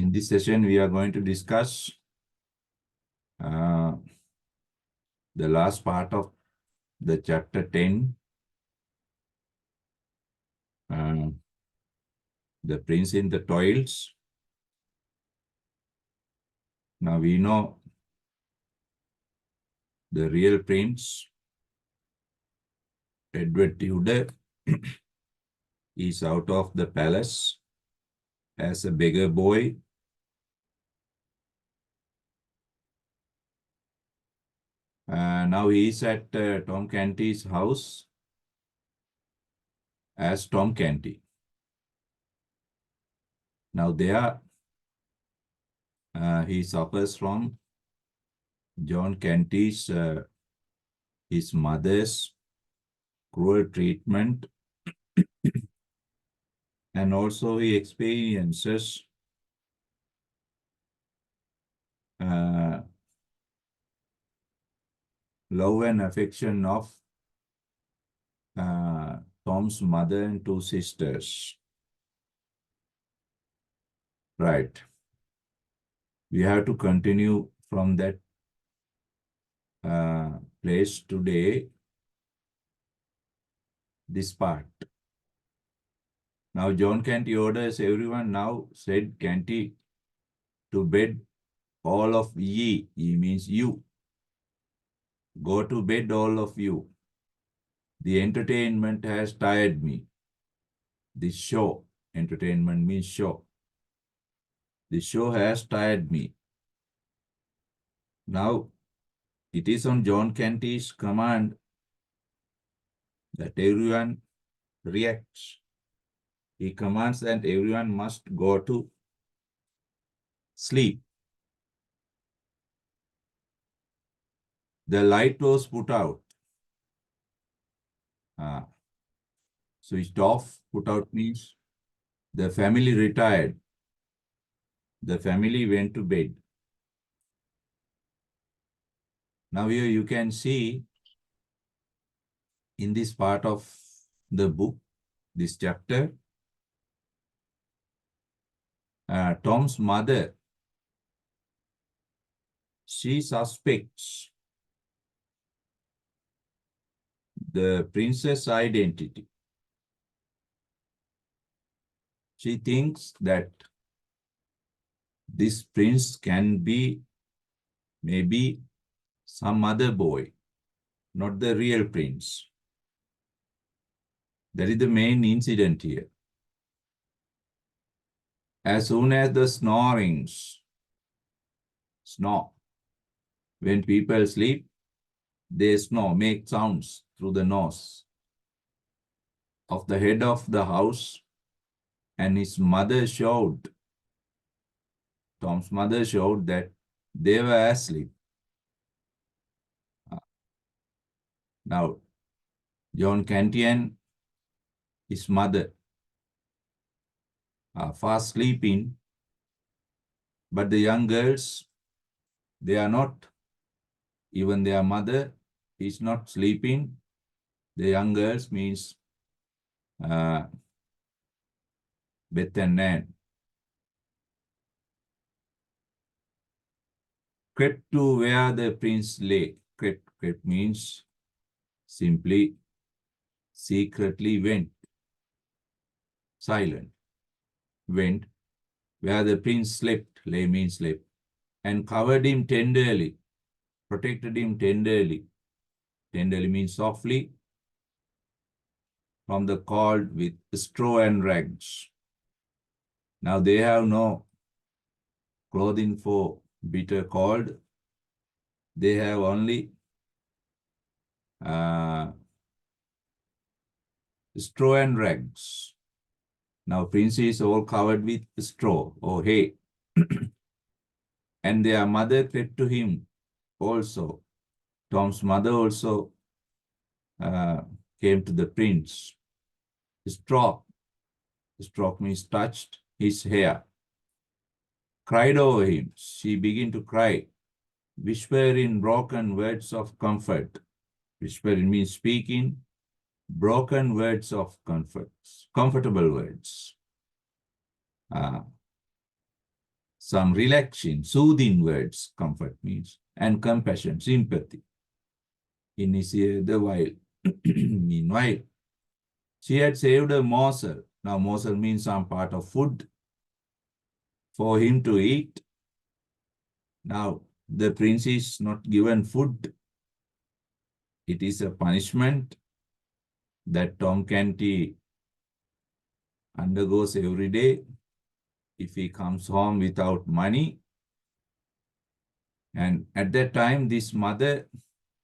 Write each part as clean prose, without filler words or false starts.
In this session, we are going to discuss the last part of the chapter 10, the prince in the toils. Now we know the real prince, Edward Tudor, is out of the palace as a beggar boy. Now he is at Tom Canty's house as Tom Canty. Now there he suffers from John Canty's, his mother's cruel treatment, and also he experiences love and affection of Tom's mother and two sisters. Right. We have to continue from that place today, this part. Now John Canty orders everyone now, said Canty, to bed, all of ye. Ye means you. Go to bed, all of you. The entertainment has tired me. This show, entertainment means show. The show has tired me. Now, it is on John Canty's command that everyone reacts. He commands that everyone must go to sleep. The light was put out. Switched off, put out means the family retired. The family went to bed. Now here you can see in this part of the book, this chapter, Tom's mother, she suspects the prince's identity. She thinks that this prince can be maybe some other boy, not the real prince. That is the main incident here. As soon as the snore, when people sleep, they snore, make sounds through the nose of the head of the house, and his mother showed, Tom's mother showed that they were asleep. Now, John Canty and his mother are fast sleeping, but the young girls, they are not. Even their mother is not sleeping. The young girls means Beth and Nan. Crept to where the prince lay. Crept means simply secretly went. Silent. Went where the prince slept. Lay means slept. And covered him tenderly. Protected him tenderly. Tenderly means softly. From the cold with straw and rags. Now they have no clothing for bitter cold. They have only straw and rags. Now prince is all covered with straw or hay. And their mother crept to him also. Tom's mother also came to the prince. Stroke means touched his hair. Cried over him. She began to cry. Whisper in broken words of comfort. Whisper means speaking. Broken words of comfort. Comfortable words. some relaxing, soothing words, comfort means, and compassion, sympathy. In his the while. Meanwhile, she had saved a morsel. Now, morsel means some part of food for him to eat. Now, the prince is not given food. It is a punishment that Tom Canty undergoes every day if he comes home without money. And at that time, this mother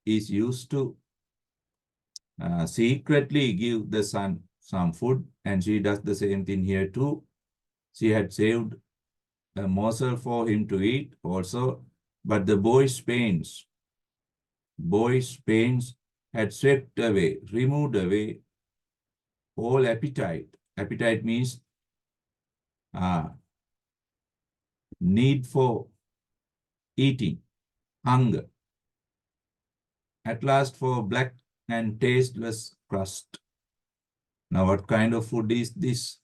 is used to secretly give the son some food, and she does the same thing here too. She had saved a morsel for him to eat also, but the boy's pains had swept away, removed away all appetite. Appetite means need for eating, hunger. At last for black and tasteless crust. Now what kind of food is this?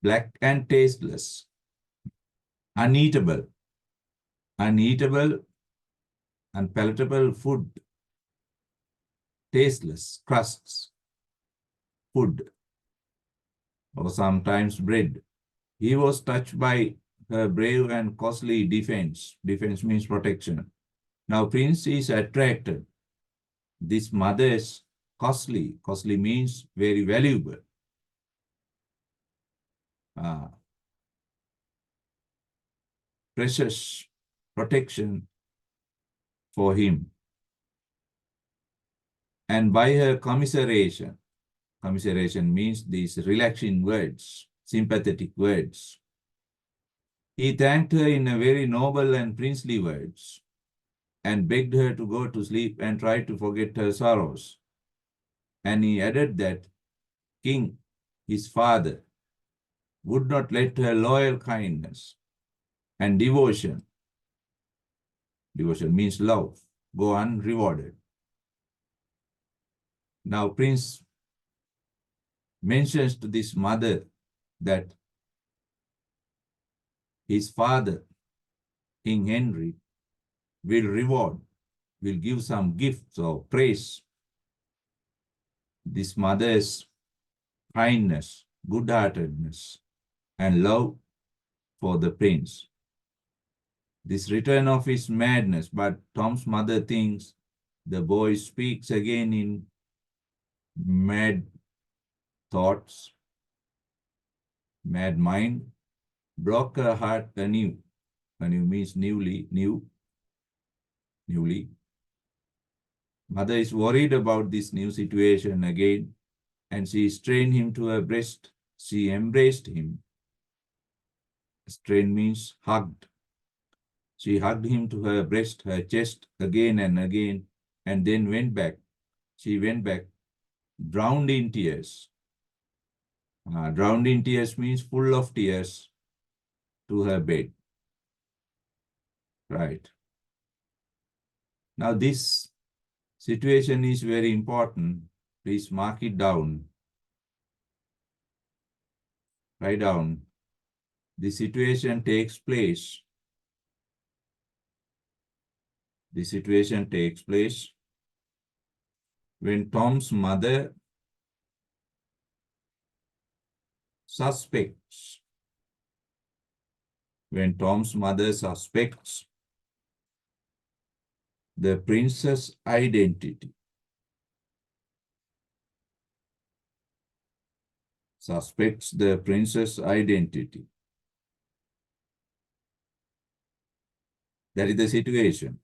Black and tasteless. Uneatable. Uneatable, unpalatable food. Tasteless, crusts, food, or sometimes bread. He was touched by her brave and costly defense. Defense means protection. Now Prince is attracted. This mother's costly means very valuable. Precious protection for him. And by her commiseration means these relaxing words, sympathetic words. He thanked her in a very noble and princely words and begged her to go to sleep and try to forget her sorrows. And he added that King, his father, would not let her loyal kindness and devotion means love, go unrewarded. Now Prince mentions to this mother that his father, King Henry, will give some gifts or praise this mother's kindness, good-heartedness, and love for the prince. This return of his madness, but Tom's mother thinks the boy speaks again in mad thoughts, mad mind, broke her heart anew. Anew means newly. Mother is worried about this new situation again, and she strained him to her breast. She embraced him. Strain means hugged. She hugged him to her breast, her chest, again and again, and then went back. She went back, drowned in tears. Drowned in tears means full of tears, to her bed. Right. Now this situation is very important. Please mark it down. Write down. The situation takes place. The situation takes place when Tom's mother suspects. When Tom's mother suspects the prince's identity. Suspects the prince's identity. That is the situation.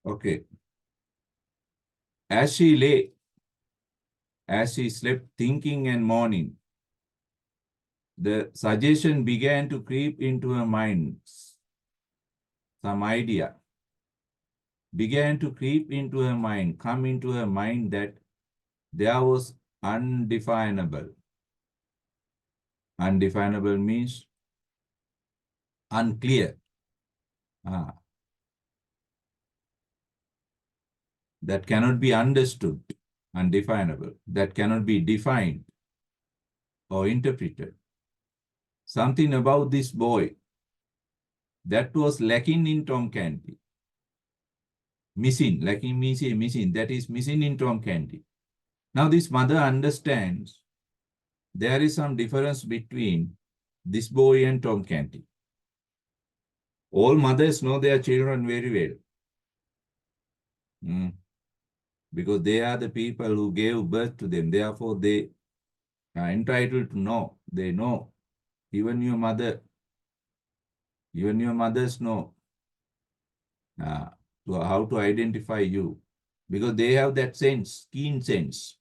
Okay. As she slept thinking and mourning, the suggestion began to creep into her mind. Some idea began to creep into her mind, come into her mind that there was undefinable. Undefinable means unclear. That cannot be understood, undefinable, that cannot be defined or interpreted. Something about this boy that was lacking in Tom Canty. Missing, lacking means missing, that is missing in Tom Canty. Now this mother understands there is some difference between this boy and Tom Canty. All mothers know their children very well. Because they are the people who gave birth to them. Therefore, they are entitled to know. They know. Even your mothers know how to identify you. Because they have that sense, keen sense.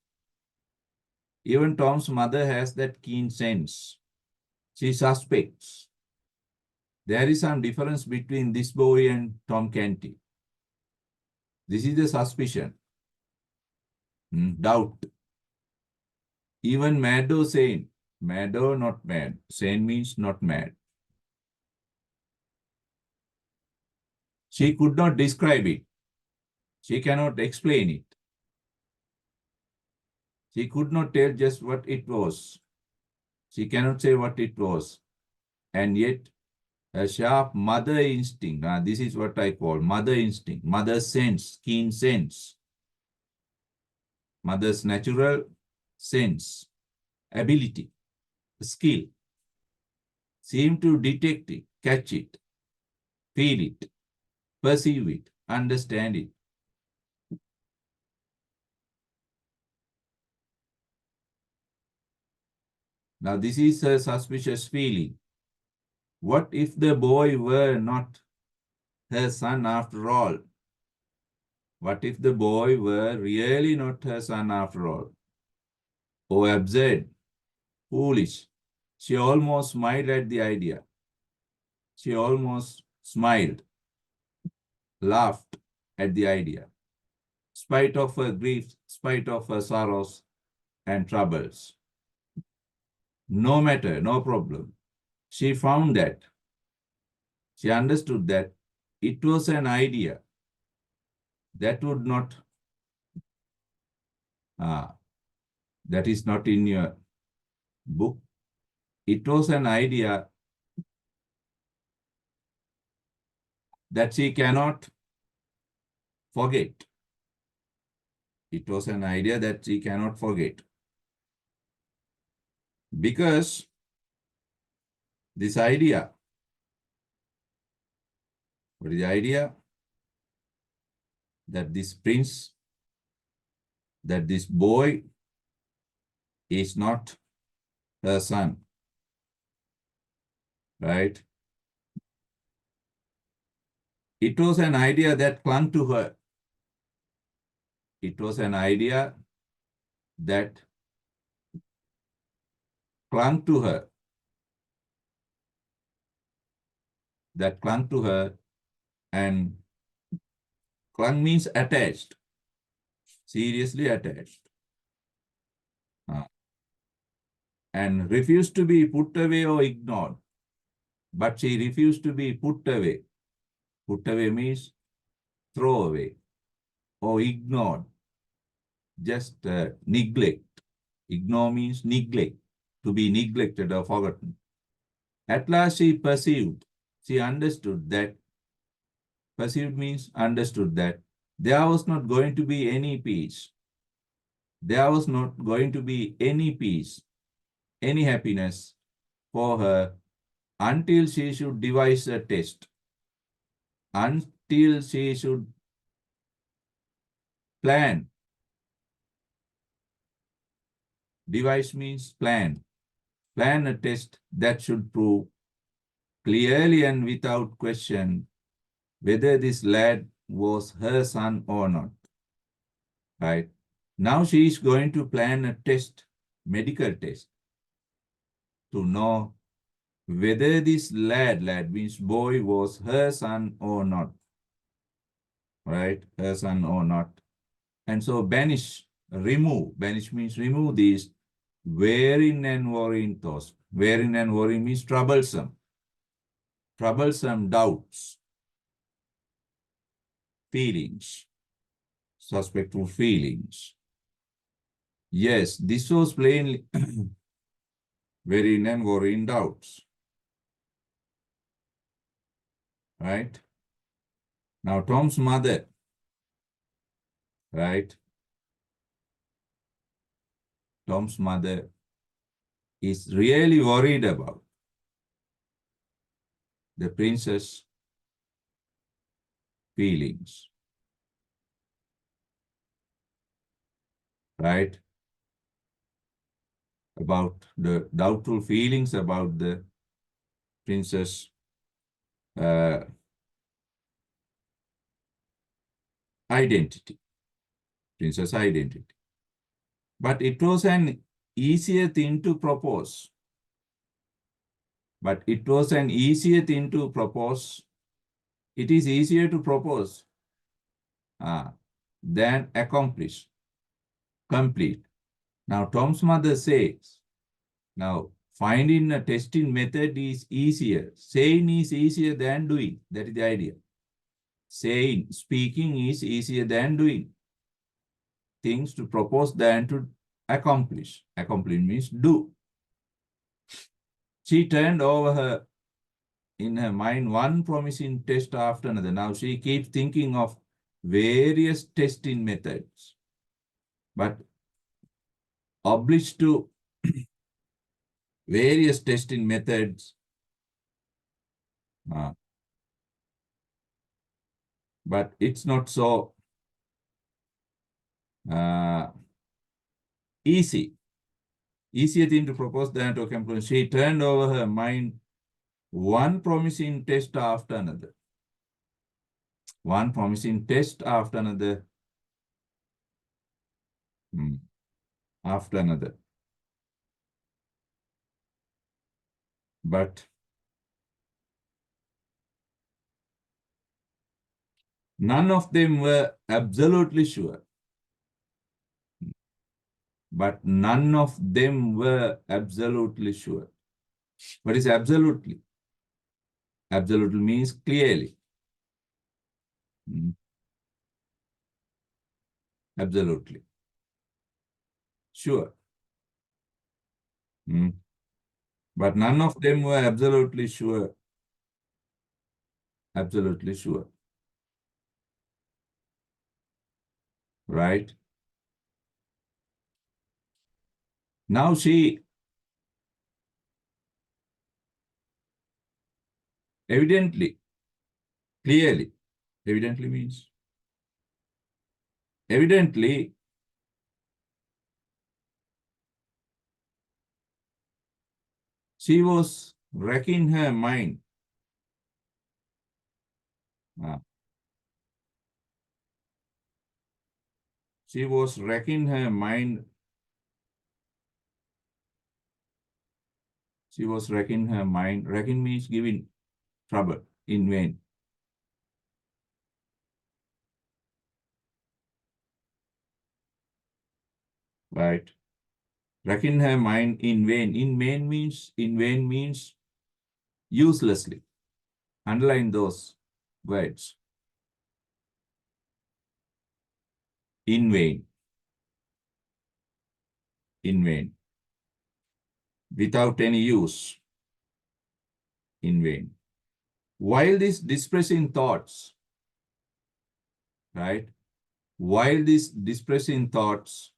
Even Tom's mother has that keen sense. She suspects there is some difference between this boy and Tom Canty. This is the suspicion. Doubt. Even Maddo saying, Maddo not mad. Sane means not mad. She could not describe it. She cannot explain it. She could not tell just what it was. She cannot say what it was. And yet, a sharp mother instinct, this is what I call mother instinct, mother sense, keen sense, mother's natural sense, ability, skill, seem to detect it, catch it, feel it, perceive it, understand it. Now, this is a suspicious feeling. What if the boy were not her son after all? What if the boy were really not her son after all? Oh, absurd, foolish. She almost smiled at the idea. She almost smiled, laughed at the idea. Spite of her grief, spite of her sorrows and troubles. No matter, no problem. She found that, she understood that it was an idea that would not, that is not in your book. It was an idea that she cannot forget. It was an idea that she cannot forget. Because this idea, what is the idea? That this prince, that this boy is not her son, right? It was an idea that clung to her. It was an idea that clung to her. That clung to her, and clung means attached, seriously attached. And refused to be put away or ignored. But she refused to be put away. Put away means throw away or ignored. Just neglect. Ignore means neglect, to be neglected or forgotten. At last she perceived, she understood that, perceived means understood that there was not going to be any peace. There was not going to be any peace, any happiness for her until she should devise a test, until she should plan. Devise means plan. Plan a test that should prove clearly and without question whether this lad was her son or not. Right? Now she is going to plan a test, medical test, to know whether this lad means boy, was her son or not. Right? Her son or not. And so banish, remove. Banish means remove these wearing and worrying thoughts. Wearing and worrying means troublesome. troublesome doubts, feelings, suspectful feelings. Yes, this was plainly very and worrying doubts. Right? Now, Tom's mother, right? Tom's mother is really worried about the princess' feelings, right? About the doubtful feelings about the princess' identity, princess identity. But it was an easier thing to propose. But it was an easier thing to propose. It is easier to propose than accomplish, complete. Now, Tom's mother says, now, finding a testing method is easier. Saying is easier than doing. That is the idea. Saying, speaking is easier than doing. Things to propose than to accomplish. Accomplish means do. She turned over in her mind one promising test after another. Now she keeps thinking of various testing methods, but obliged to various testing methods, but it's not so easy. Easier thing to propose than to accomplish. She turned over her mind one promising test after another. One promising test after another. After another. But none of them were absolutely sure. But none of them were absolutely sure. What is absolutely? Absolutely means clearly. Absolutely. Sure. But none of them were absolutely sure. Absolutely sure. Right? Now she evidently, clearly, evidently means evidently she was racking her mind. She was racking her mind. She was racking her mind. Racking means giving trouble in vain. Right? Racking her mind in vain. In vain means uselessly. Underline those words. In vain. In vain. Without any use. In vain. While these depressing thoughts, right? While these depressing thoughts,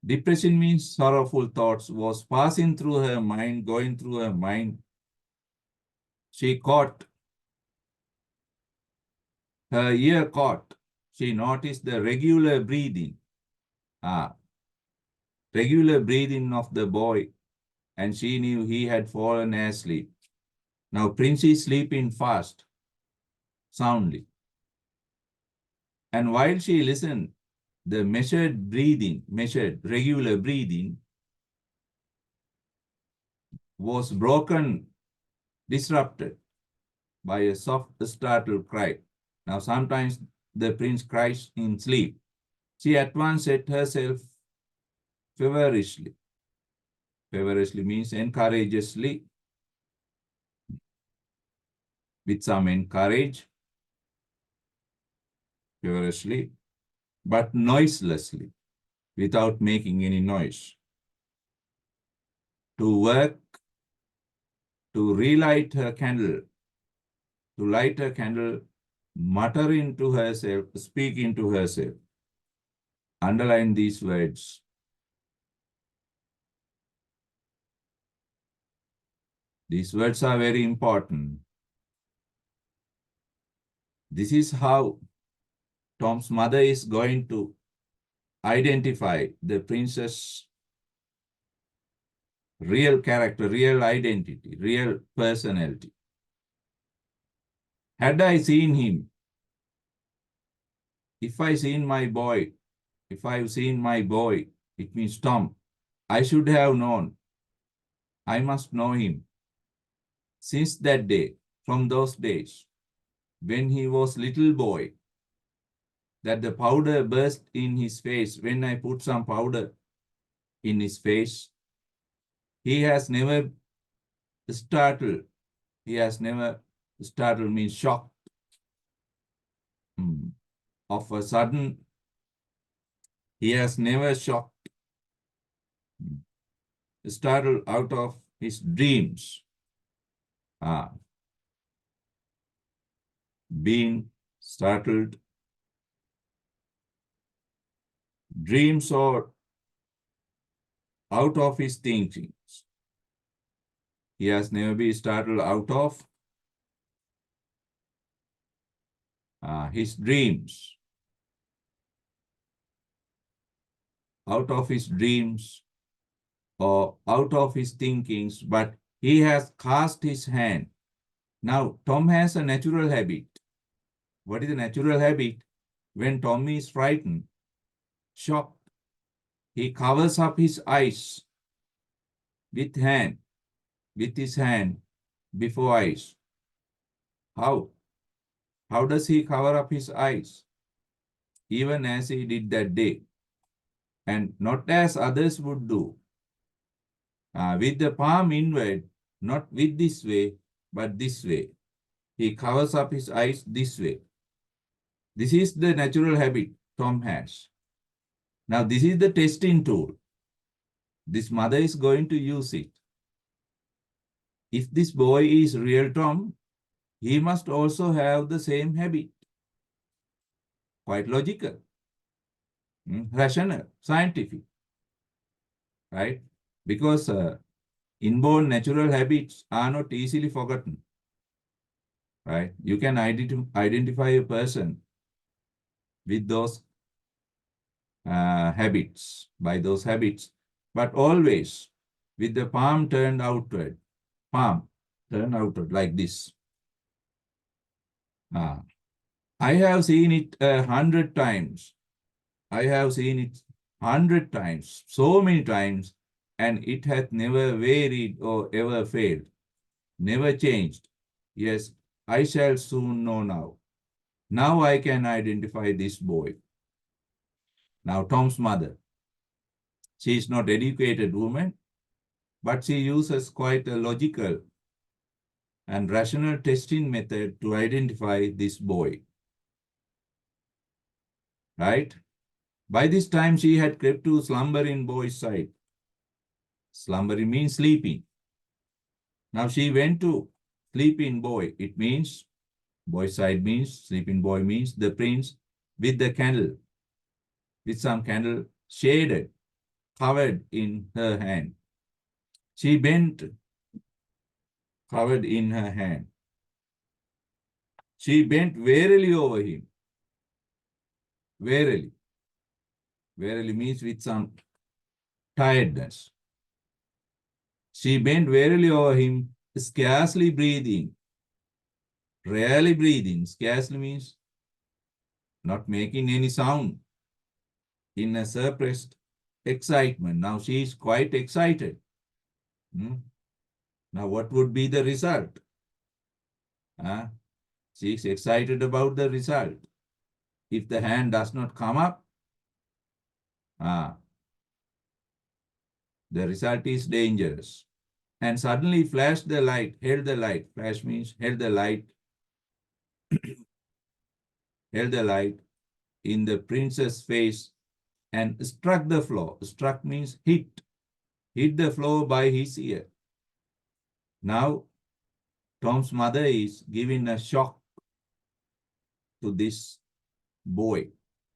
depression means sorrowful thoughts, was passing through her mind, going through her mind, she caught, her ear caught, she noticed the regular breathing of the boy, and she knew he had fallen asleep. Now Prince is sleeping fast, soundly. And while she listened, the regular breathing was broken, disrupted by a soft, startled cry. Now sometimes the prince cries in sleep. She at once set herself feverishly. Feverishly means encourageously, with some encourage, feverishly, but noiselessly, without making any noise. To work, to relight her candle, to light her candle, mutter into herself, speak into herself. Underline these words. These words are very important. This is how Tom's mother is going to identify the princess' real character, real identity, real personality. Had I seen him, if I've seen my boy, it means Tom, I should have known. I must know him. Since that day, from those days, when he was little boy, that the powder burst in his face, when I put some powder in his face, he has never startled. He has never startled means shocked. Of a sudden, he has never shocked, startled out of his dreams. Being startled, dreams or out of his thinkings. He has never been startled out of his dreams. Out of his dreams or out of his thinkings, but he has cast his hand. Now, Tom has a natural habit. What is the natural habit? When Tom is frightened, shocked, he covers up his eyes with his hand before eyes. How? How does he cover up his eyes? Even as he did that day, and not as others would do. With the palm inward, not with this way, but this way. He covers up his eyes this way. This is the natural habit Tom has. Now, this is the testing tool. This mother is going to use it. If this boy is real Tom, he must also have the same habit. Quite logical, rational, scientific, right? Because inborn natural habits are not easily forgotten, right? You can identify a person with those habits, by those habits, but always with the palm turned outward, like this. I have seen it 100 times. I have seen it 100 times, so many times, and it hath never varied or ever failed, never changed. Yes, I shall soon know now. Now I can identify this boy. Now Tom's mother, she is not educated woman, but she uses quite a logical and rational testing method to identify this boy. Right? By this time, she had crept to slumber in boy's side. Slumbering means sleeping. Now she went to sleep in boy. It means, boy's side means, sleeping boy means the prince with the candle, with some candle shaded, covered in her hand. She bent, covered in her hand. She bent warily over him. Warily. Warily means with some tiredness. She bent warily over him, scarcely breathing. Rarely breathing. Scarcely means not making any sound. In a suppressed excitement. Now she is quite excited. Now what would be the result? She is excited about the result. If the hand does not come up, The result is dangerous. And suddenly flashed the light, held the light. Flash means held the light in the prince's face and struck the floor. Struck means hit the floor by his ear. Now, Tom's mother is giving a shock to this boy,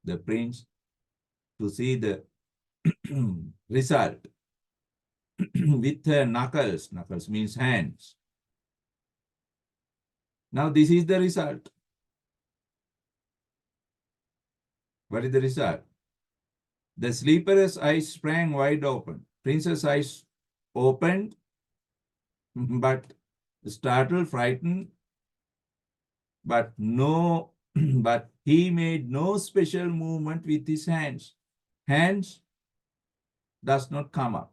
the prince, to see the result with her knuckles. Knuckles means hands. Now, this is the result. What is the result? The sleeper's eyes sprang wide open. Prince's eyes opened, but startled, frightened, but no, but he made no special movement with his hands. Hands does not come up.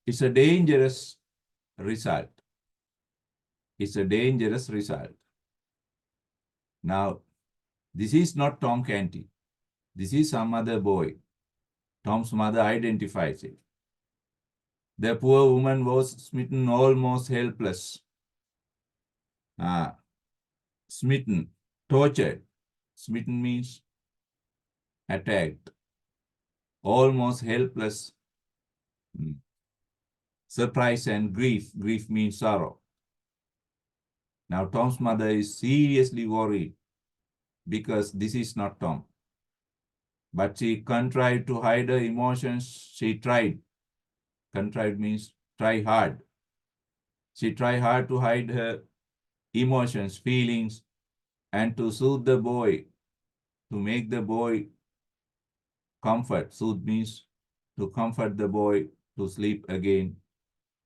It's a dangerous result. It's a dangerous result. Now, this is not Tom Canty. This is some other boy. Tom's mother identifies it. The poor woman was smitten, almost helpless. Smitten, tortured. Smitten means attacked. Almost helpless. Surprise and grief. Grief means sorrow. Now, Tom's mother is seriously worried because this is not Tom. But she contrived to hide her emotions. She tried. Contrived means try hard. She tried hard to hide her emotions, feelings, and to soothe the boy, to make the boy comfort. Soothe means to comfort the boy to sleep again.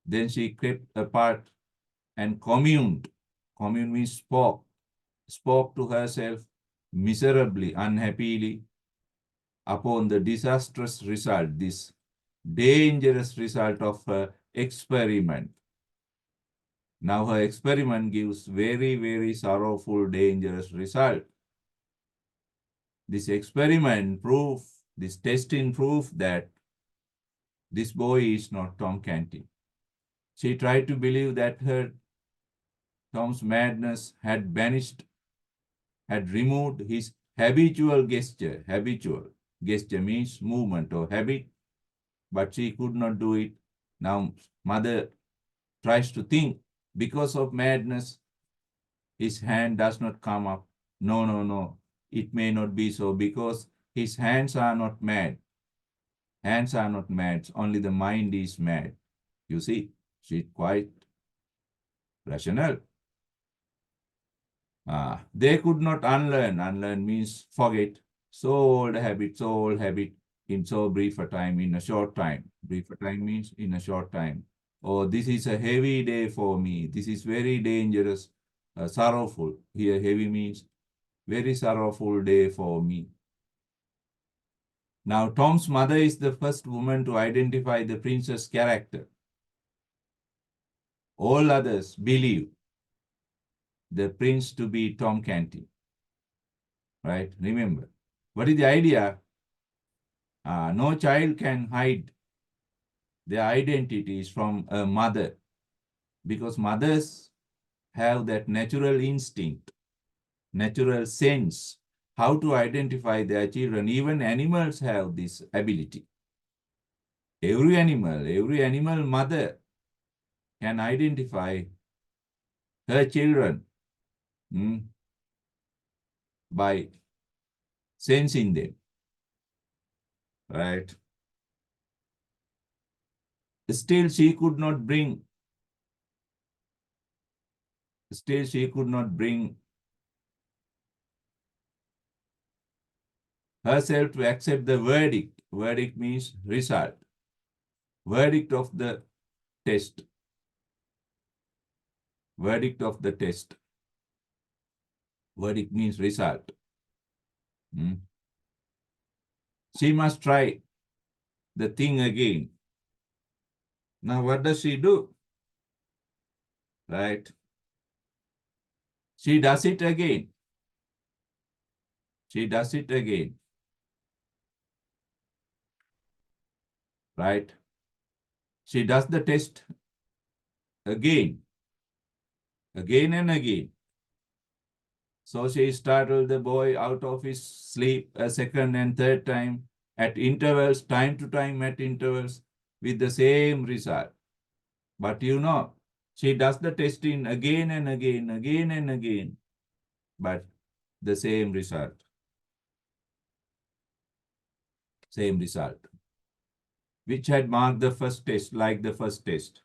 Then she crept apart and communed. Commune means spoke to herself miserably, unhappily upon the disastrous result, this dangerous result of her experiment. Now her experiment gives very, very sorrowful, dangerous result. This experiment this testing proof that this boy is not Tom Canty. She tried to believe that Tom's madness had banished, had removed his habitual gesture. Habitual gesture means movement or habit, but she could not do it. Now mother tries to think, because of madness, his hand does not come up. No, no, no. It may not be so because his hands are not mad. Hands are not mad. Only the mind is mad. You see, she's quite rational. They could not unlearn. Unlearn means forget. So old habit in so brief a time, in a short time. Brief a time means in a short time. Oh, this is a heavy day for me. This is very dangerous, sorrowful. Here, heavy means very sorrowful day for me. Now, Tom's mother is the first woman to identify the prince's character. All others believe the prince to be Tom Canty. Right? Remember, what is the idea? No child can hide their identities from a mother because mothers have that natural instinct, natural sense, how to identify their children. Even animals have this ability. Every animal mother can identify her children by sensing them, right? Still, she could not bring herself to accept the verdict. Verdict means result. Verdict of the test. Verdict of the test. Verdict means result. She must try the thing again. Now, what does she do? Right? She does it again. She does it again. right? She does the test again, again and again. So she startled the boy out of his sleep a second and third time at intervals, time to time at intervals, with the same result. But you know, she does the testing again and again, again and again, but the same result, same result, which had marked the first test, like the first test.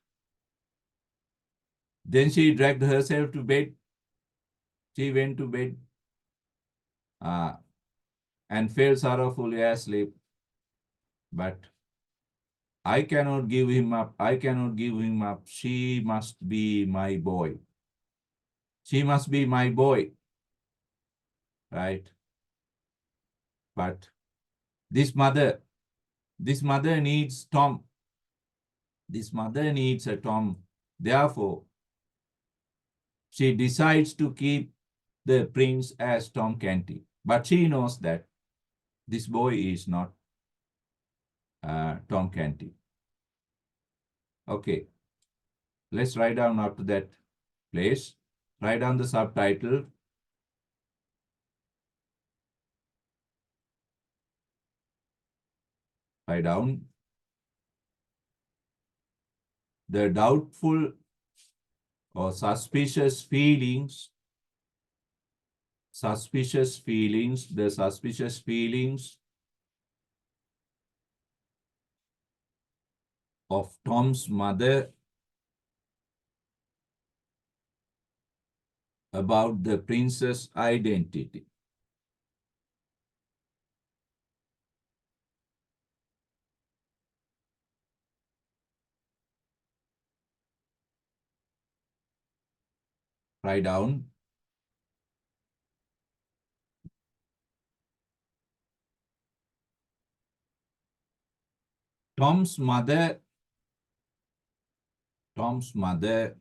Then she dragged herself to bed. She went to bed uh, and fell sorrowfully asleep. But I cannot give him up. I cannot give him up. She must be my boy. She must be my boy, right? But this mother, this mother needs Tom. This mother needs a Tom. Therefore, she decides to keep the prince as Tom Canty. But she knows that this boy is not Tom Canty. Okay, let's write down up to that place. Write down the subtitle. Write down the doubtful or suspicious feelings, the suspicious feelings of Tom's mother about the prince's identity. Write down Tom's mother, Tom's mother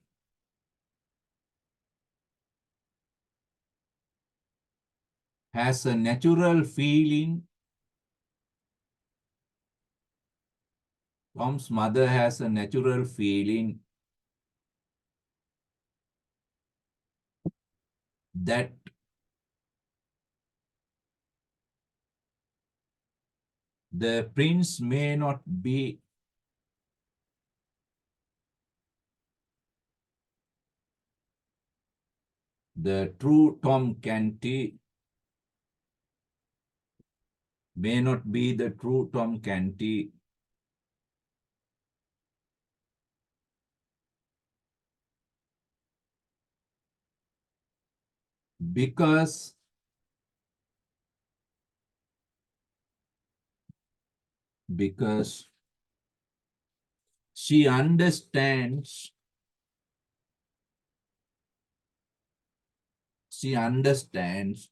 has a natural feeling. Tom's mother has a natural feeling that the prince may not be the true Tom Canty, may not be the true Tom Canty, because because she understands she understands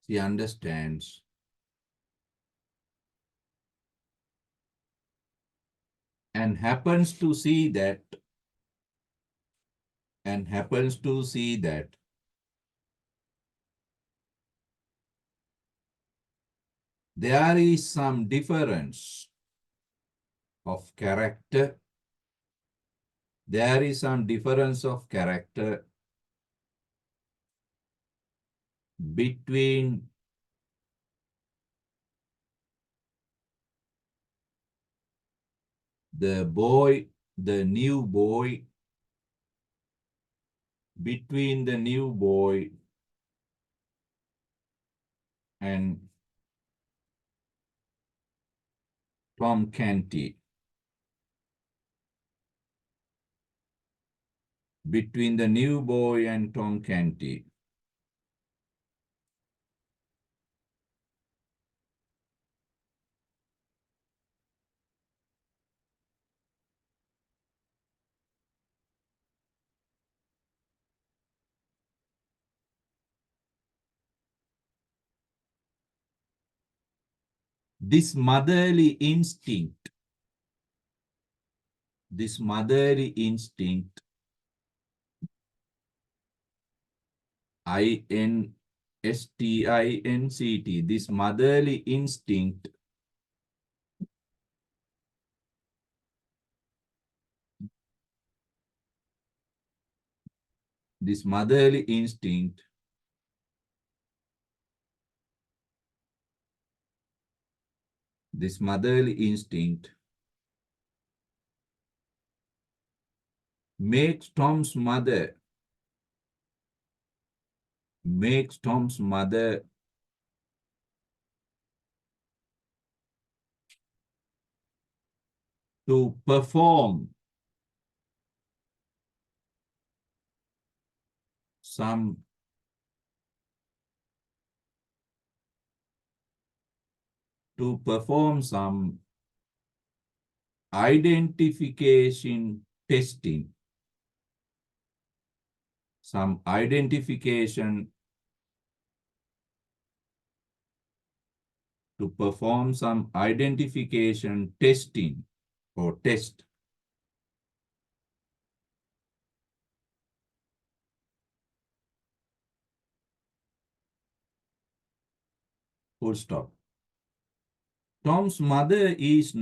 she understands and happens to see that there is some difference of character. There is some difference of character between the boy, the new boy, between the new boy and Tom Canty. Between the new boy and Tom Canty. This motherly instinct This motherly instinct, instinct, this motherly instinct this motherly instinct this motherly instinct makes Tom's mother to perform some identification testing, some identification to perform some identification testing or test. Full stop. Tom's mother is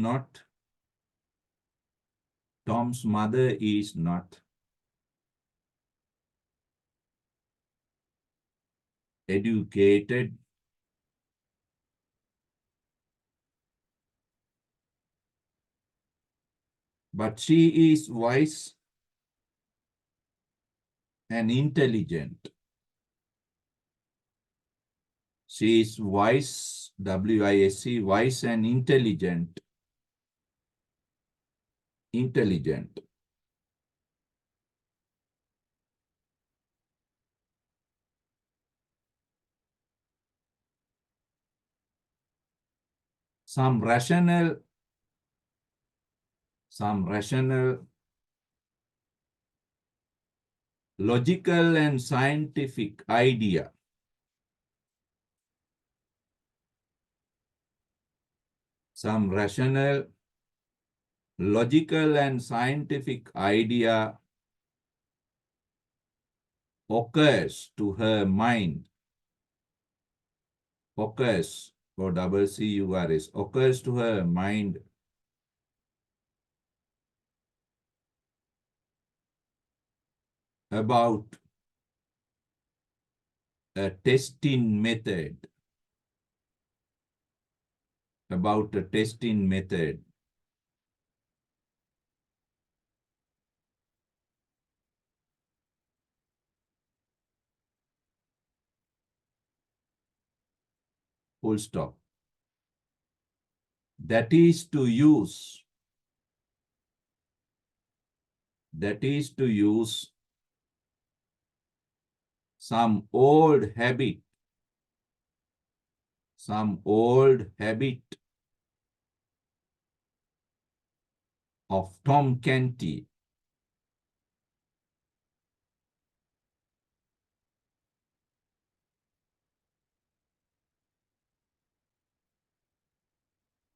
not educated, but she is wise and intelligent. She is wise, W-I-S-E, wise and intelligent. Intelligent. Some rational, logical and scientific idea. Some rational, logical and scientific idea occurs to her mind. Occurs, or C-U-R-S, occurs to her mind about a testing method. About a testing method. Full stop. That is to use some old habit of Tom Canty.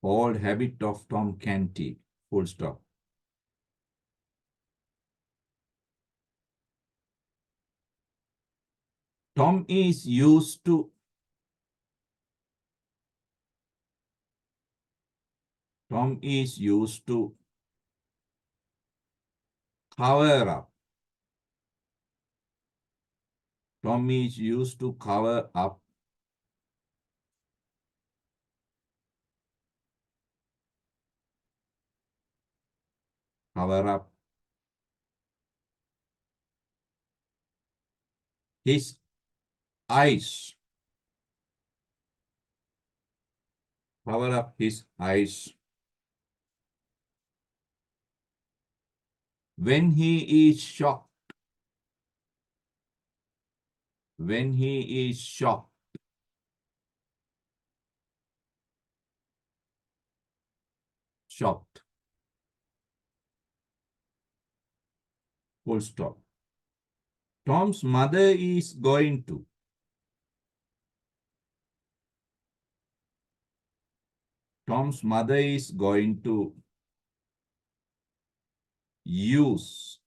Old habit of Tom Canty. Full stop. Tom is used to cover up. Tom is used to cover up his eyes. Cover up his eyes when he is shocked. When he is shocked. Shocked. Full stop. Tom's mother is going to. Tom's mother is going to use.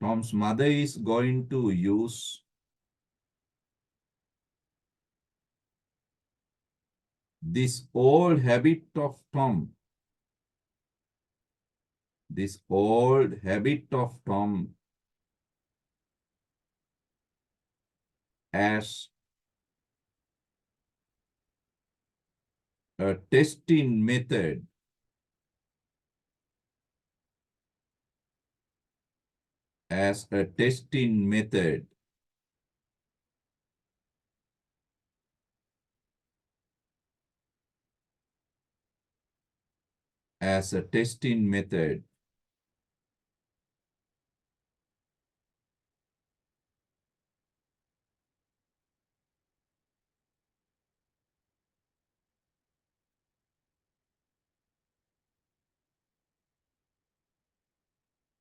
Tom's mother is going to use this old habit of Tom. This old habit of Tom as a testing method. As a testing method. As a testing method.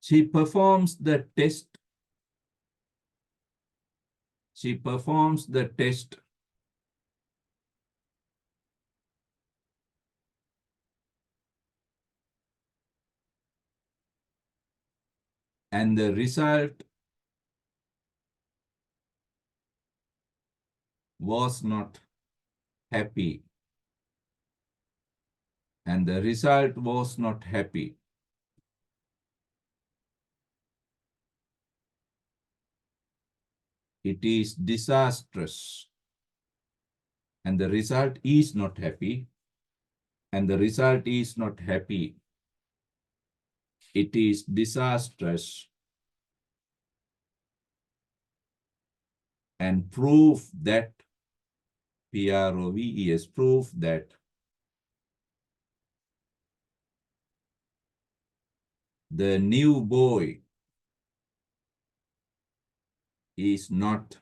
She performs the test. She performs the test and the result was not happy. And the result was not happy. It is disastrous. And the result is not happy. And the result is not happy. It is disastrous. And proof that, PROVES, proof that the new boy is not,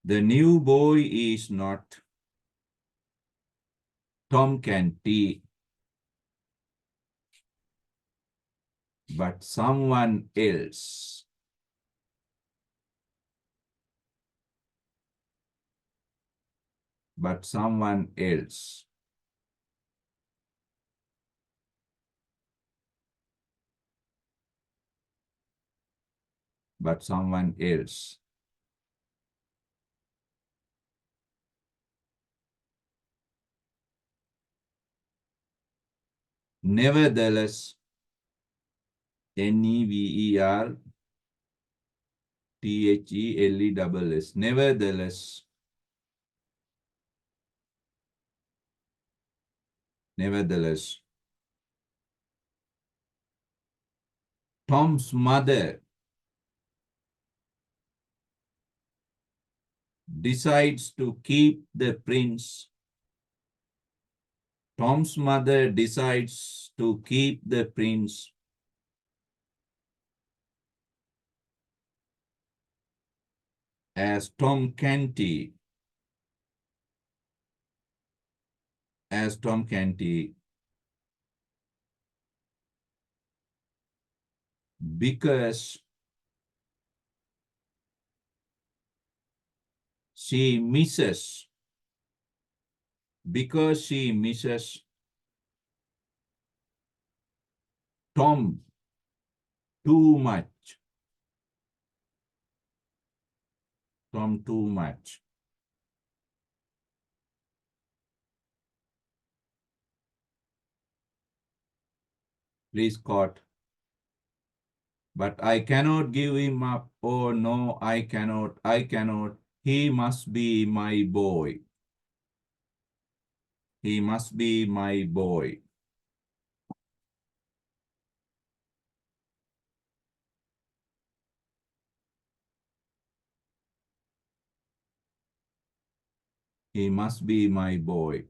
the new boy is not Tom Canty, but someone else. But someone else. But someone else. Nevertheless, NEVERTHELES, nevertheless, nevertheless, Tom's mother decides to keep the prince. Tom's mother decides to keep the prince as Tom Canty, because she misses, Tom too much. Tom too much. Please quote. But I cannot give him up. Oh no, I cannot. He must be my boy. He must be my boy. He must be my boy.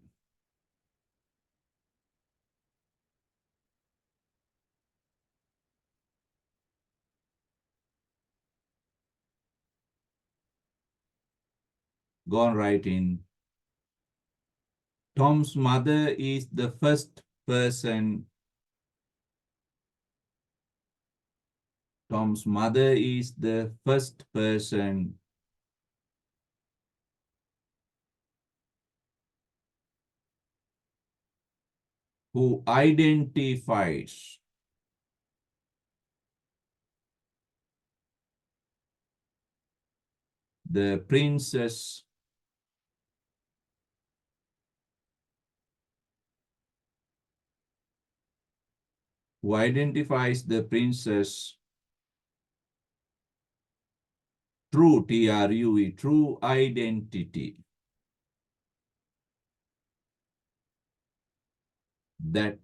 Go on writing. Tom's mother is the first person. Tom's mother is the first person who identifies the princess true, True, true identity, that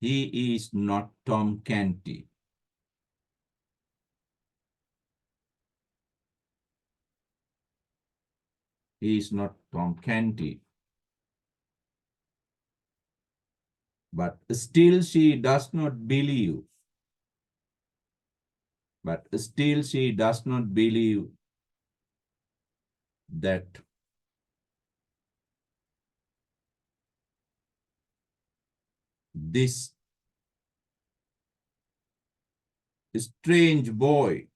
he is not Tom Canty. He is not Tom Canty. But still she does not believe. But still she does not believe that this strange boy,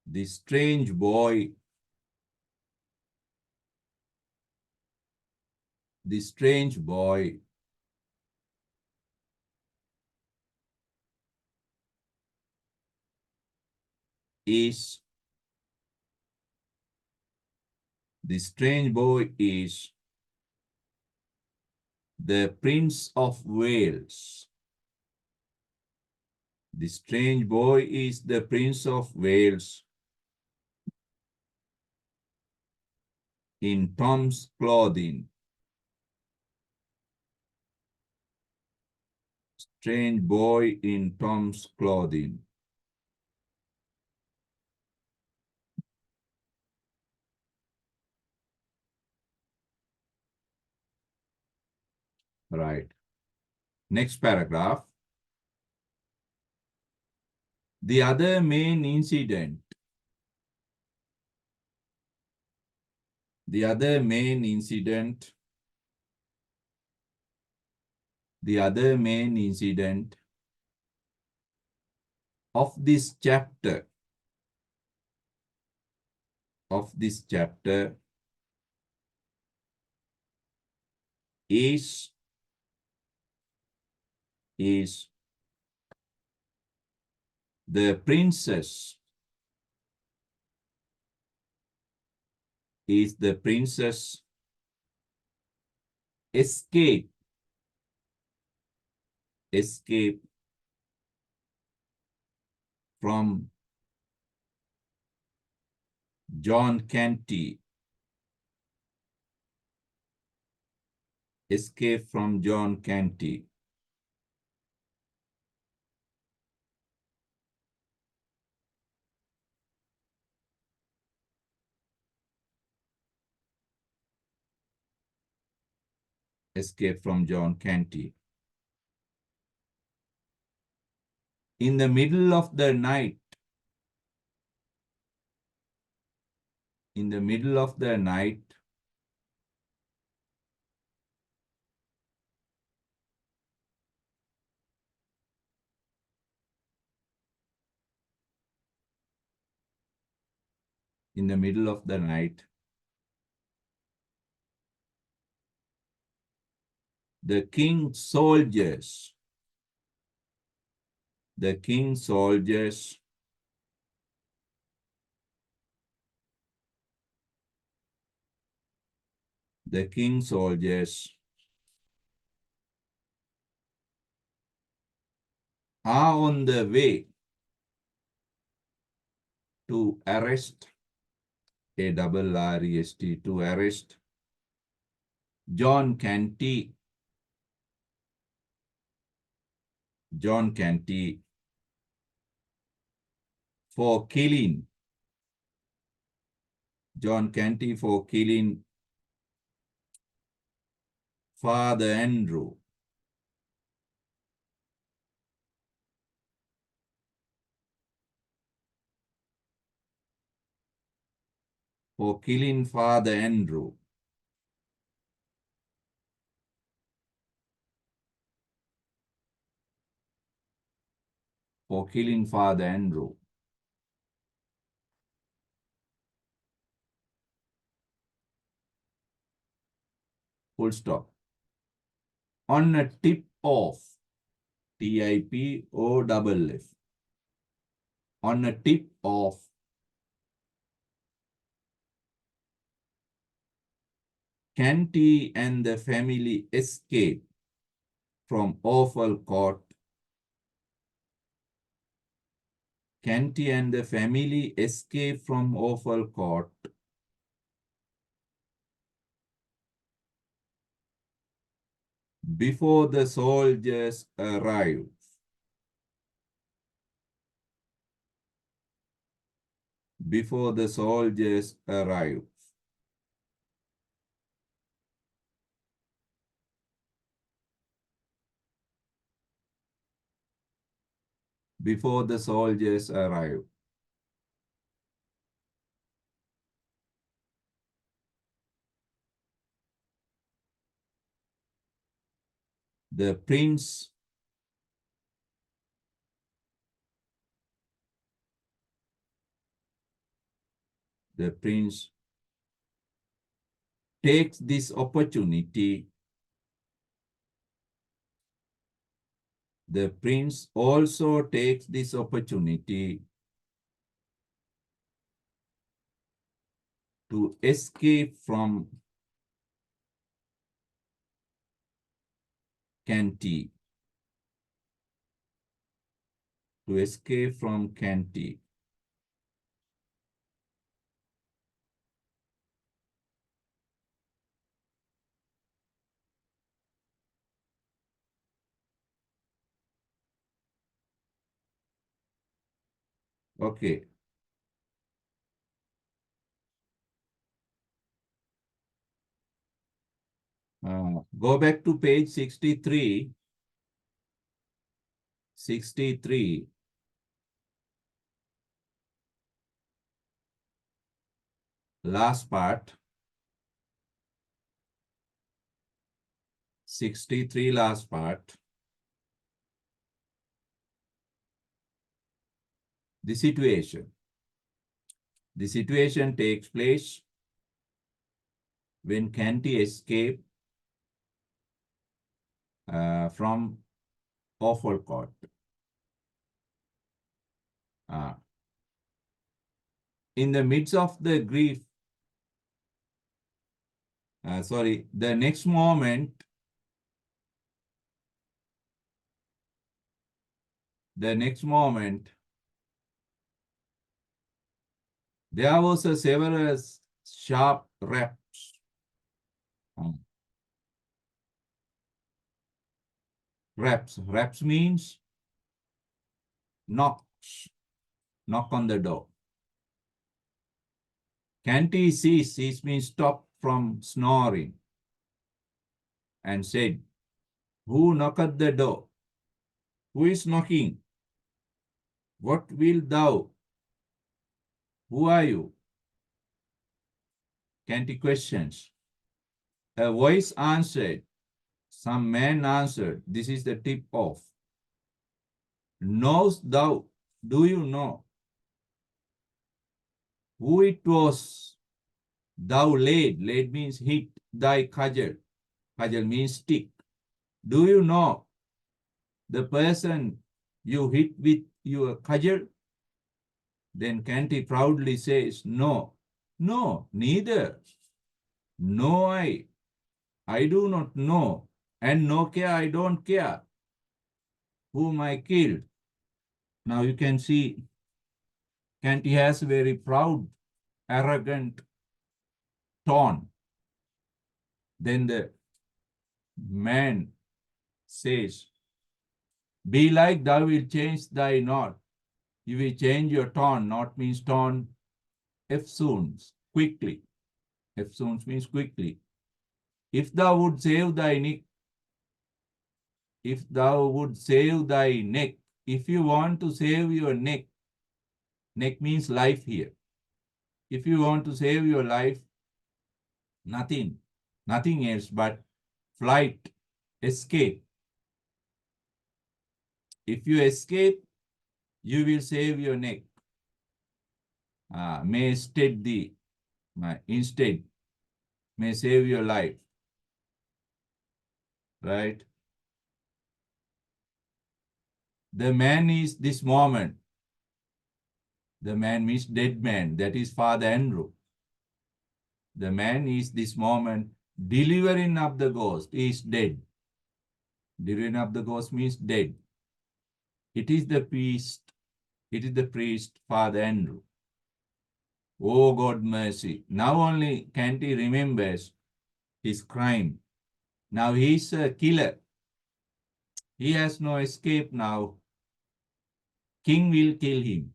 this strange boy, this strange boy is, this strange boy is the Prince of Wales. The strange boy is the Prince of Wales in Tom's clothing. Strange boy in Tom's clothing. Right. Next paragraph. The other main incident. The other main incident. The other main incident of this chapter. Of this chapter is the princess escape from John Canty. Escape from John Canty. Escape from John Canty. In the middle of the night, in the middle of the night, in the middle of the night, the king's soldiers, the king's soldiers the king's soldiers are on the way to arrest, A-double-R-E-S-T, to arrest John Canty, for killing, John Canty for killing Father Andrew. For killing Father Andrew. For killing Father Andrew. full stop. On a tip of, TIPOFF. On a tip of. Canty and the family escape from awful court. Canty and the family escape from awful court. Before the soldiers arrive. Before the soldiers arrive. Before the soldiers arrive. The prince takes this opportunity. The prince also takes this opportunity to escape from Canty. To escape from Canty. Okay. Go back to page 63. 63. Last part. 63 last part. The situation. The situation takes place when Canty escaped from awful court. In the midst of the grief, the next moment, there was a several sharp raps. Raps means knocks. Knock on the door. Canty ceased means stop from snoring and said, "Who knock at the door? Who is knocking? What wilt thou? Who are you?" Canty questions. A voice answered. Some man answered. This is the tip off. Knowest thou? Do you know who it was thou laid? Laid means hit thy cudgel. Cudgel means stick. Do you know the person you hit with your cudgel? Then Canty proudly says, "No, no, neither. No, I do not know, and no care, I don't care whom I killed." Now you can see Canty has a very proud, arrogant tone. Then the man says, "Be like thou wilt change thy not." You will change your tone. Not means tone. Eftsoons, quickly. Eftsoons means quickly. If thou would save thy neck, if thou would save thy neck, if you want to save your neck, neck means life here. If you want to save your life, nothing else but flight, escape. If you escape, you will save your neck. May instead may save your life. right? The man is this moment. The man means dead man. That is Father Andrew. The man is this moment. Delivering up the ghost is dead. Delivering up the ghost means dead. It is the priest. It is the priest, Father Andrew. Oh God mercy. Now only Canty remembers his crime. Now he's a killer. He has no escape now. King will kill him.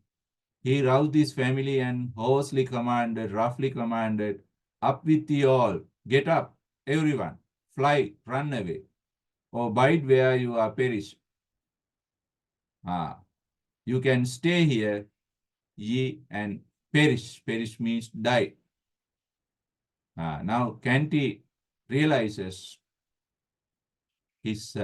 He roused his family and hoarsely commanded, roughly commanded, up with you all. Get up, everyone. Fly, run away. Or bide where you are perish. You can stay here, ye, and perish. Perish means die. Now Canty realizes his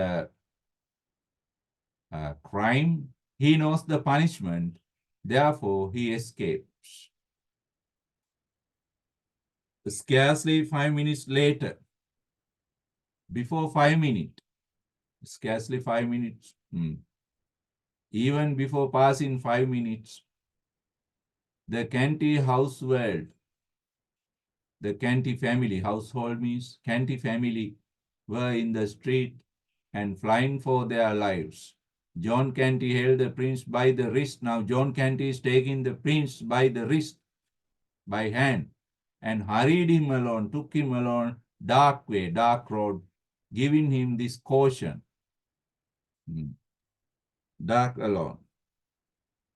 crime. He knows the punishment. Therefore, he escapes. Scarcely 5 minutes later, before 5 minutes, scarcely 5 minutes, even before passing 5 minutes, the Canty household, the Canty family, household means Canty family, were in the street and flying for their lives. John Canty held the prince by the wrist. Now John Canty is taking the prince by the wrist, by hand, and hurried him along, took him along dark way, dark road, giving him this caution. Dark alone.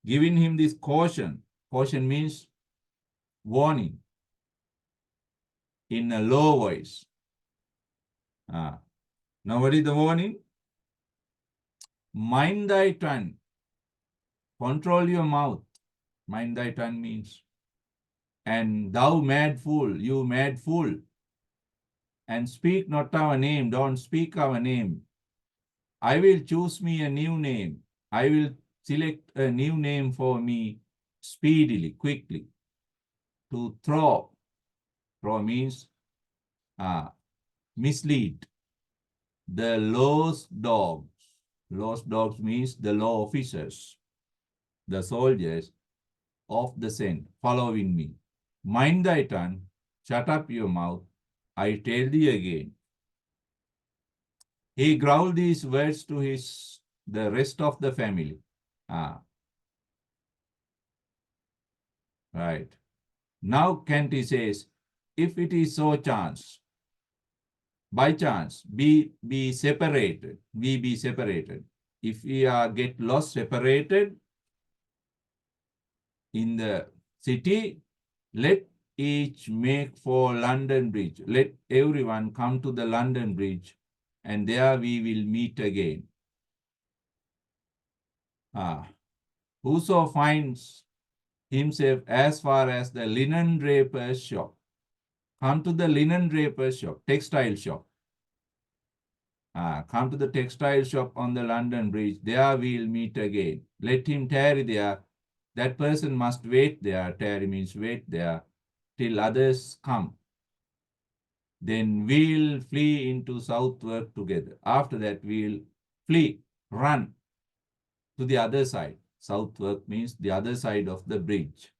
Giving him this caution. Caution means warning in a low voice. Now what is the warning? Mind thy tongue. Control your mouth. Mind thy tongue means, and thou mad fool, you mad fool, and speak not our name, don't speak our name. I will choose me a new name. I will select a new name for me speedily, quickly. To throw. Throw means mislead. The lost dogs. Lost dogs means the law officers, the soldiers of the scent, following me. Mind thy tongue, shut up your mouth, I tell thee again. He growled these words to the rest of the family. Right. Now Canty says, if it is so chance, by chance, be separated, we be separated. If we get lost, separated in the city, let each make for London Bridge. Let everyone come to the London Bridge, and there we will meet again. Whoso finds himself as far as the linen draper's shop, come to the linen draper's shop, textile shop. Come to the textile shop on the London Bridge. There we'll meet again. Let him tarry there. That person must wait there. Tarry means wait there till others come. Then we'll flee into southward together. After that, we'll flee, run to the other side. Southward means the other side of the bridge.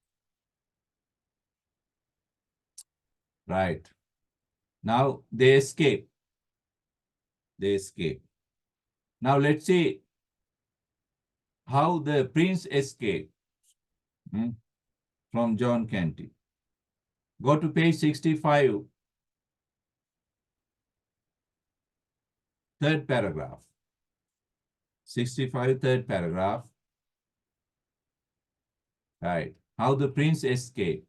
Right. Now they escape. They escape. Now let's see how the prince escaped from John Canty. Go to page 65, third paragraph. 65, third paragraph. Right. How the prince escaped.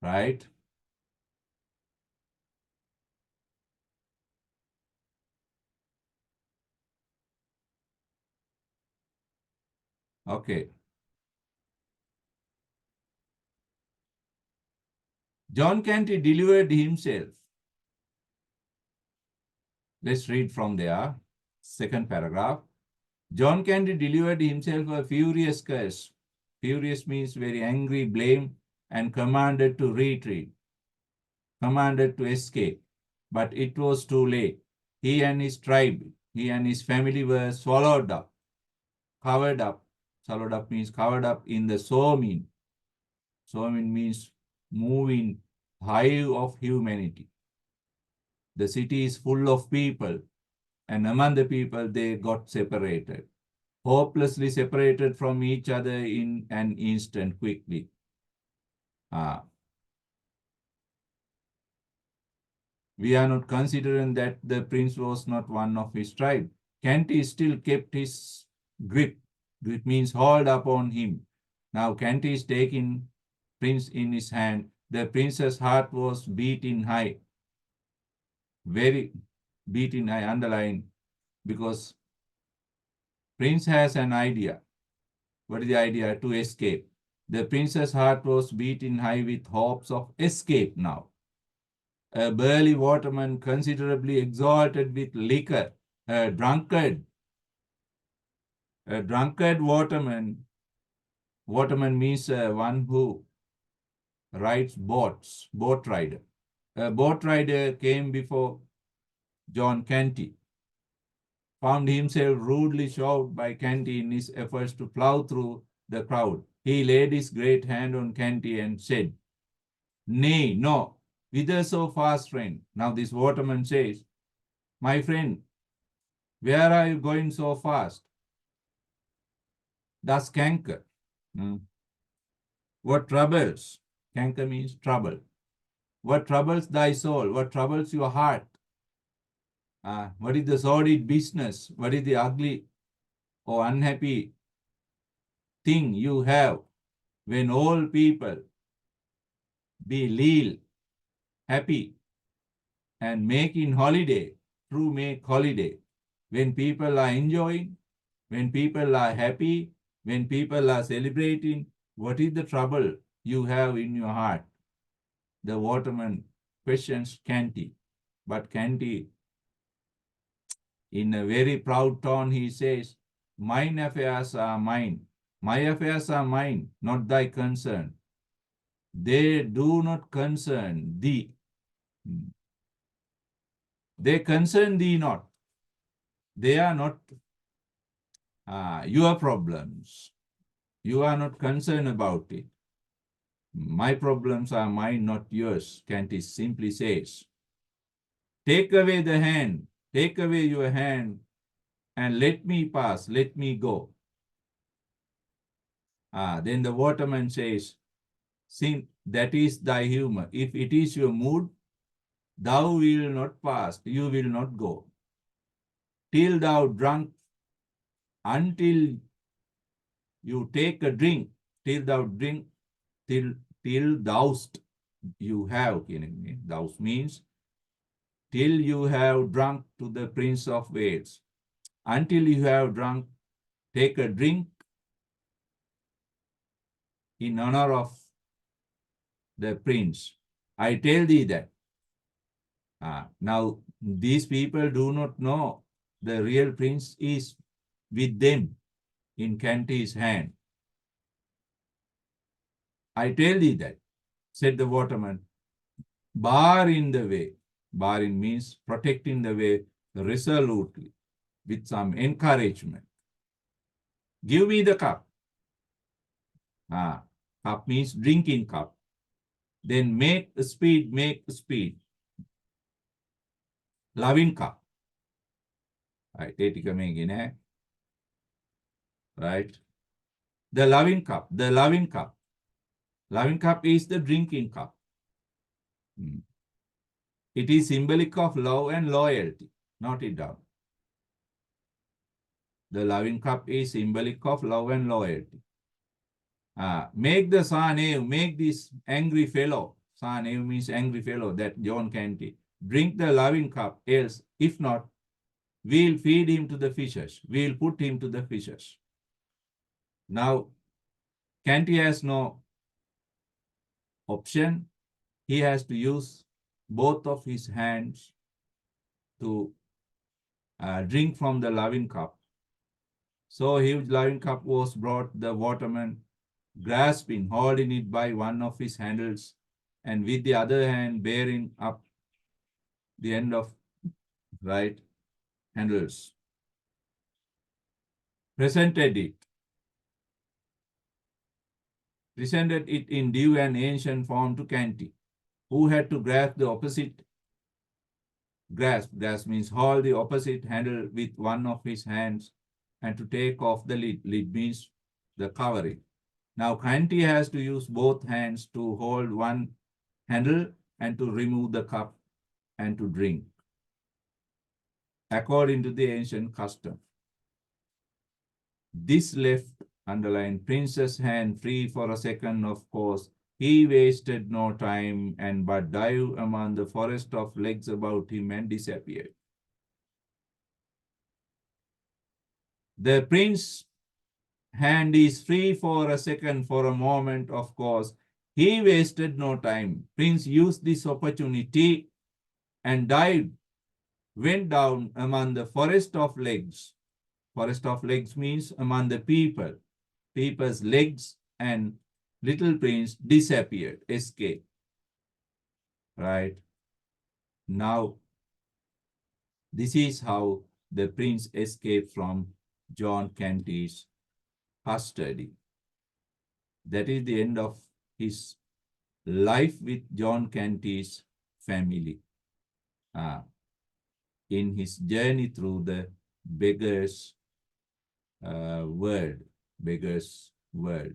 Right. Okay. John Canty delivered himself. Let's read from there. Second paragraph. John Canty delivered himself a furious curse. Furious means very angry, blame, and commanded to retreat. commanded to escape, but it was too late. He and his tribe, he and his family were swallowed up, covered up. Swallowed up means covered up in the somin. Somin means moving hive of humanity. The city is full of people, and among the people they got separated, hopelessly separated from each other in an instant quickly. We are not considering that the prince was not one of his tribe. Canty still kept his grip. Grip means hold upon him. Now Canty is taking prince in his hand. The prince's heart was beating high, very beating high, underline, because prince has an idea. What is the idea? To escape. The prince's heart was beating high with hopes of escape now. A burly waterman considerably exalted with liquor, a drunkard waterman. Waterman means one who rides boats, boat rider. A boat rider came before John Canty, found himself rudely shoved by Canty in his efforts to plow through the crowd. He laid his great hand on Canty and said, "Nay, no, whither so fast, friend?" Now this waterman says, "My friend, where are you going so fast?" Das canker. What troubles? Canker means trouble. What troubles thy soul? What troubles your heart? What is the sordid business? What is the ugly or unhappy thing you have when all people be leal, happy, and making holiday, true make holiday. When people are enjoying, when people are happy, when people are celebrating, what is the trouble you have in your heart? The waterman questions Canty, but Canty, in a very proud tone, he says, "Mine affairs are mine. My affairs are mine, not thy concern. They do not concern thee. They concern thee not. They are not your problems. You are not concerned about it. My problems are mine, not yours," Canty simply says. "Take away the hand, take away your hand, and let me pass, let me go." Then the waterman says, "Since that is thy humor, if it is your mood, thou will not pass, you will not go. Till thou drunk, until you take a drink, till thou drink, till thou'st, you have, thou means till you have drunk to the Prince of Wales. Until you have drunk, take a drink in honor of the prince. I tell thee that." Now, these people do not know the real prince is with them in Canty's hand. "I tell thee that," said the waterman, "bar in the way." Barring means protecting the way resolutely with some encouragement. "Give me the cup." Cup means drinking cup. "Then make speed, make speed." Loving cup. Right, right. The loving cup, the loving cup. Loving cup is the drinking cup. It is symbolic of love and loyalty. Note it down. The loving cup is symbolic of love and loyalty. Make the Sanev, make this angry fellow. Sanev means angry fellow, that John Canty. Drink the loving cup, else, if not, we'll feed him to the fishes. We'll put him to the fishes. Now, Canty has no option. He has to use both of his hands to drink from the loving cup. So his loving cup was brought, the waterman grasping, holding it by one of his handles, and with the other hand bearing up the end of right handles. Presented it. Presented it in due and ancient form to Canty, who had to grasp the opposite. Grasp means hold the opposite handle with one of his hands and to take off the lid. Lid means the covering. Now Canty has to use both hands to hold one handle and to remove the cup and to drink, according to the ancient custom. This left, underlined, Prince's hand free for a second, of course. He wasted no time and but dived among the forest of legs about him and disappeared. The prince's hand is free for a second, for a moment, of course. He wasted no time. Prince used this opportunity and dived, went down among the forest of legs. Forest of legs means among the people. People's legs, and little prince disappeared, escaped. Right? Now, this is how the prince escaped from John Canty's custody. That is the end of his life with John Canty's family in his journey through the beggar's world.